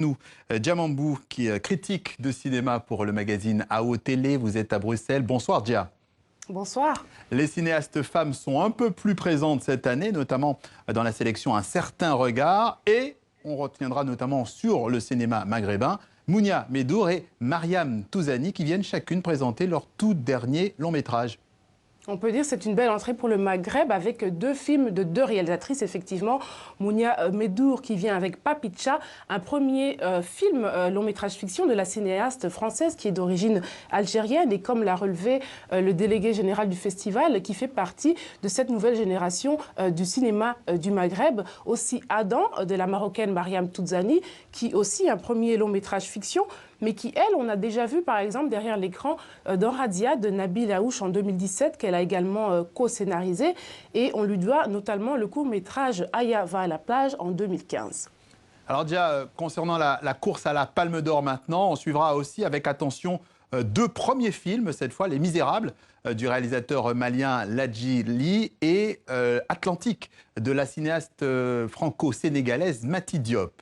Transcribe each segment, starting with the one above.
nous, Djamambou, qui est critique de cinéma pour le magazine AO Télé. Vous êtes à Bruxelles. Bonsoir, Dja. Bonsoir. Les cinéastes femmes sont un peu plus présentes cette année, notamment dans la sélection Un certain regard. Et on retiendra notamment sur le cinéma maghrébin Mounia Medour et Mariam Touzani qui viennent chacune présenter leur tout dernier long métrage. On peut dire que c'est une belle entrée pour le Maghreb avec deux films de deux réalisatrices, effectivement. Mounia Medour qui vient avec Papicha, un premier film long-métrage fiction de la cinéaste française qui est d'origine algérienne et comme l'a relevé le délégué général du festival qui fait partie de cette nouvelle génération du cinéma du Maghreb. Aussi Adam de la marocaine Mariam Touzani qui aussi un premier long-métrage fiction mais qui, elle, on a déjà vu, par exemple, derrière l'écran dans Radia de Nabil Aouch en 2017, qu'elle a également co-scénarisé. Et on lui doit notamment le court-métrage Aya va à la plage en 2015. Alors déjà, concernant la course à la Palme d'Or maintenant, on suivra aussi avec attention deux premiers films, cette fois Les Misérables, du réalisateur malien Ladji Ly et Atlantique, de la cinéaste franco-sénégalaise Mati Diop.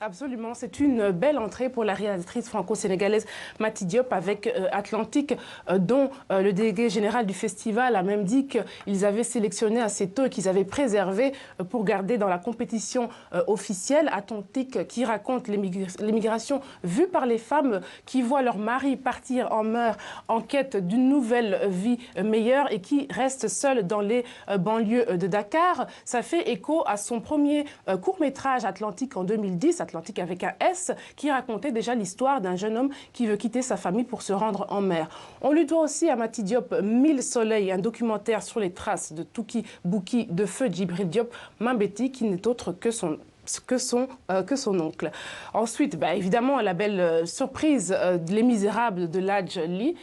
Absolument, c'est une belle entrée pour la réalisatrice franco-sénégalaise Mati Diop avec Atlantique, dont le délégué général du festival a même dit qu'ils avaient sélectionné assez tôt et qu'ils avaient préservé pour garder dans la compétition officielle. Atlantique qui raconte l'immigration vue par les femmes qui voient leur mari partir en mer en quête d'une nouvelle vie meilleure et qui restent seules dans les banlieues de Dakar. Ça fait écho à son premier court-métrage Atlantique en 2010, Atlantique avec un S, qui racontait déjà l'histoire d'un jeune homme qui veut quitter sa famille pour se rendre en mer. On lui doit aussi à Mati Diop 1000 soleils, un documentaire sur les traces de Touki Bouki de feu Djibril Diop Mambéty, qui n'est autre que son oncle. Ensuite, évidemment, la belle surprise Les Misérables de Ladji Ly,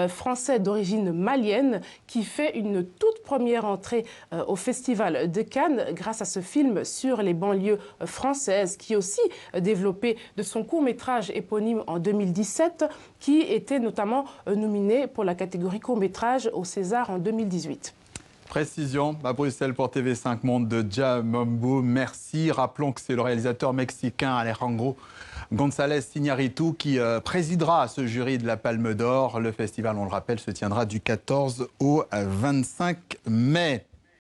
français d'origine malienne, qui fait une toute première entrée au Festival de Cannes grâce à ce film sur les banlieues françaises, qui est aussi développé de son court-métrage éponyme en 2017, qui était notamment nominé pour la catégorie court-métrage au César en 2018. Précision à Bruxelles pour TV5 Monde de Djamambou. Merci. Rappelons que c'est le réalisateur mexicain Alejandro González Iñárritu qui présidera ce jury de la Palme d'Or. Le festival, on le rappelle, se tiendra du 14 au 25 mai.